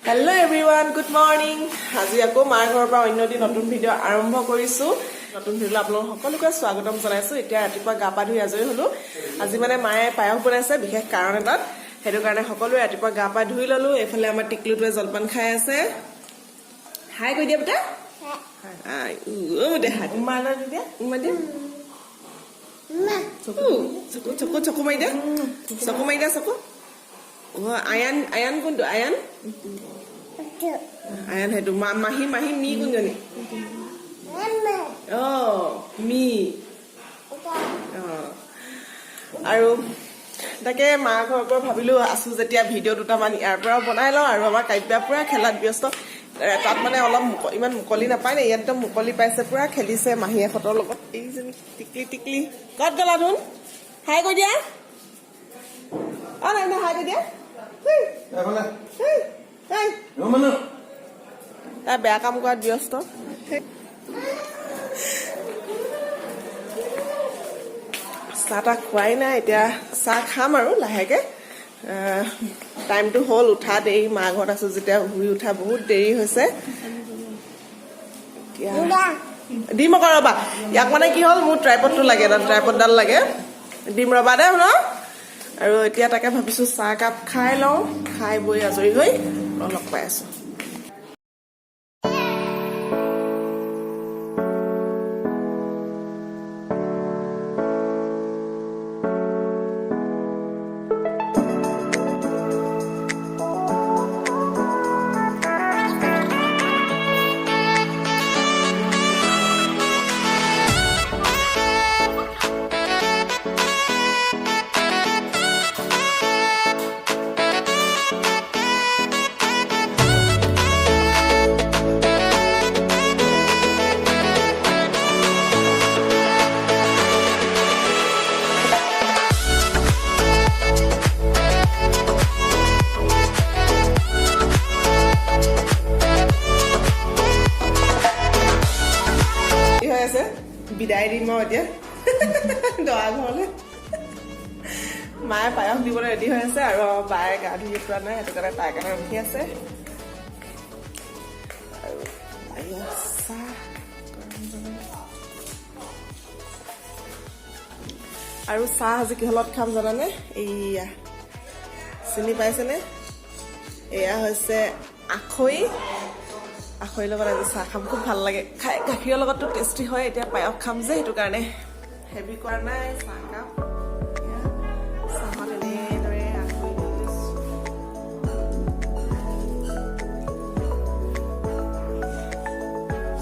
Hello everyone, good morning. আজি আকৌ মাৰ ঘৰৰ পৰা অন্য দিন নতুন ভিডিও আৰম্ভ কৰিছো। নতুন ভিডিও আপোনালোক সকলোকে স্বাগতম জনাইছো। এতিয়া ৰাতিপুৱা গা পা ধুই আজৰি হলো। আজি মানে মায়ে পায়স বনাইছে বিশেষ কাৰণ এটাত। হেতু কাৰণে সকলোৱে ৰাতিপুৱা গা পা ধুই ললো। এফালে আমাৰ টিকলুটোৱে জলপান খাই আছে। হাই কৈ দিয়া বেটা। হাই। দে হাই। মানা দিয়া। দিয়া। চকু মাৰি দিয়া। চকু মাৰি দিয়া চকু। আয়ান কোনটো আয়ান আয়ান হেতু মাহি মি কোনজনী মি আৰু তাকে মাৰ ঘৰৰ পৰা ভাবিলো আছো যেতিয়া ভিডিও দুটামান ইয়াৰ পৰাও বনাই লওঁ আৰু আমাৰ কাব্যা পুৰা খেলাত ব্যস্ত তাত মানে অলপ ইমান মুকলি নাপায় নে ইয়াত মুকলি পাইছে পুৰা খেলিছে মাহীহঁতৰ লগত এইজনী টিকলি কত গলা ধুন হাই কৈ দিয়া নাই হাই কৈ দিয়া বেয়া কাম কৰাত ব্যস্ত চাহ তাহ খোৱাই নাই এতিয়া চাহ খাম আৰু লাহেকে টাইমটো হ'ল উঠা দেৰি মা ঘৰত আছো যেতিয়া শুই উঠা বহুত দেৰি হৈছে দিম আকৌ ৰবা ইয়াক মানে কি হ'ল মোৰ ট্ৰাইপডটো লাগে ট্ৰাইপডডাল লাগে দিম ৰবা দে ন আৰু এতিয়া তাকে ভাবিছো চাহ কাপ খাই লওঁ খাই বৈ আজৰি হৈ লগ পাই আছো বিদায় দিম আৰু এতিয়া দৰা ঘৰলে মায়ে পায়স দিবলৈ ৰেডি হৈ আছে আৰু বায়ে গা ধুই পৰা নাই সেইটো কাৰণে তাইৰ কাৰণে ৰখি আছে আৰু চাহ আজি কিহলত খাম জানানে এইয়া চিনি পাইছেনে এয়া হৈছে আখৈ লগত আজি চাহ খাম খুব ভাল লাগে খাই গাখীৰৰ লগততো টেষ্টি হয় এতিয়া পায়স খাম যে সেইটো কাৰণে হেভি কৰা নাই চাহ কাপ চাহত এনেদৰে আখৈ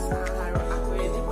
চাহ আৰু আখৈ দিব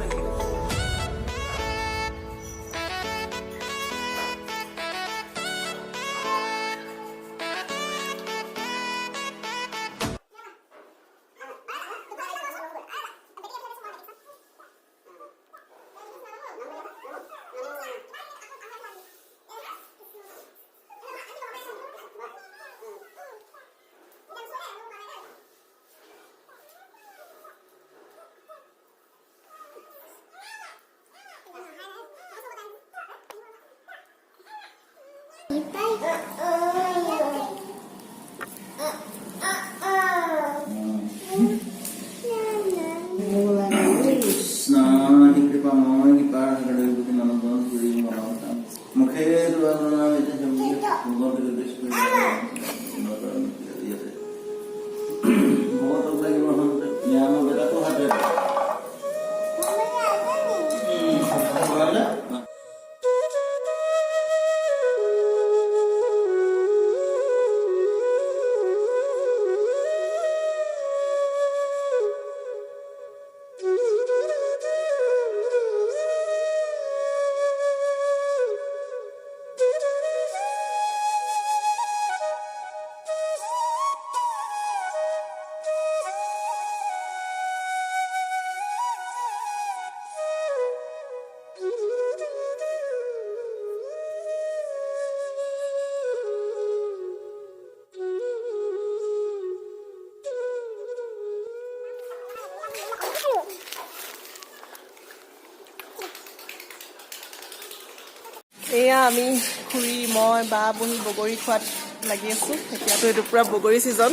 এয়া আমি খুৰী মই বা বহি বগৰী খোৱাত লাগি আছো এতিয়াতো এইটো পুৰা বগৰী সিজন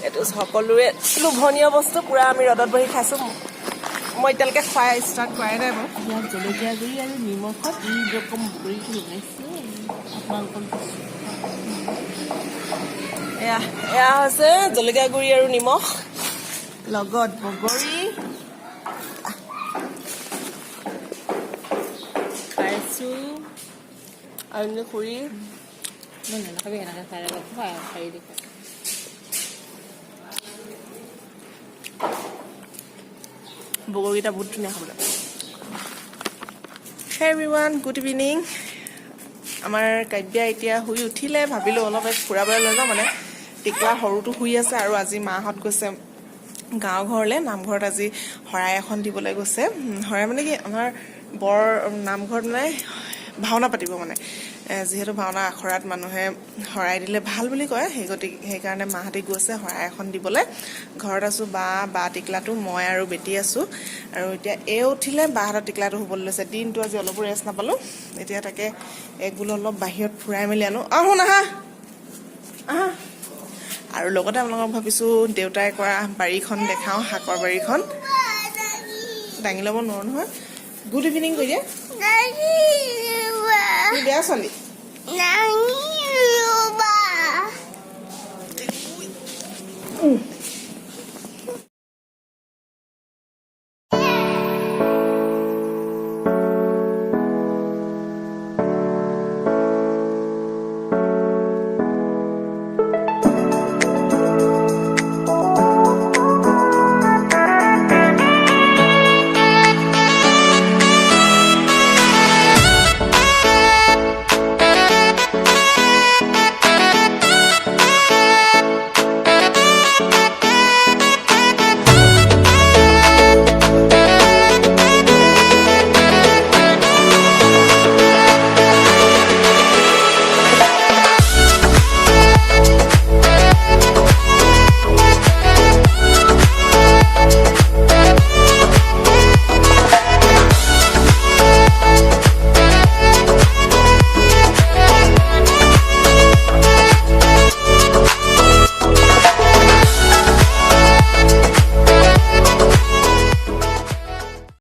এইটো সকলোৰে লোভনীয় বস্তু পুৰা আমি ৰ'দত বহি খাইছোঁ মই এতিয়ালৈকে খুৱাই ষ্টাৰ্ট কৰাই নাই বাৰু ইয়াত জলকীয়া গুড়ি আৰু নিমখত ই ৰকম বগৰীটো লগাইছে আপোনালোকৰ এয়া হৈছে জলকীয়া গুড়ি আৰু নিমখ লগত বগৰী খাইছোঁ আৰু খুৰী মই নাখাবি এনেকৈ খাই খাই দেখুৱাই বগৰীকেইটা বহুত ধুনীয়া খাবলৈ Hey everyone, good evening. আমাৰ কাব্যা এতিয়া শুই উঠিলে ভাবিলো অলপ ফুৰাবলৈ লৈ যাওঁ মানে টিকলা সৰুটো শুই আছে আৰু আজি মাহঁত গৈছে গাঁও ঘৰলে নামঘৰত আজি শৰাই এখন দিবলৈ গৈছে শৰাই মানে কি আমাৰ বৰ নামঘৰত মানে ভাওনা পাতিব মানে যিহেতু ভাওনা আখৰাত মানুহে শৰাই দিলে ভাল বুলি কয় সেইকাৰণে মাহঁতে গৈছে শৰাই এখন দিবলৈ ঘৰত আছো বা টিকলাটো মই আৰু বেটি আছো আৰু এতিয়া উঠিলে বাহঁতৰ টিকলাটো শুবলৈ লৈছে দিনটো আজি অলপ ৰেষ্ট নাপালো এতিয়া তাকে বোলো অলপ বাহিৰত ফুৰাই মেলি আনো আহোন আহা আৰু লগতে আপোনালোকক ভাবিছো দেউতাই কৰা বাৰীখন দেখাও শাকৰ বাৰীখন দাঙি ল'ব নোৱাৰো নহয় গুড ইভিনিং কৈ দিয়া বেয়া ছোৱালী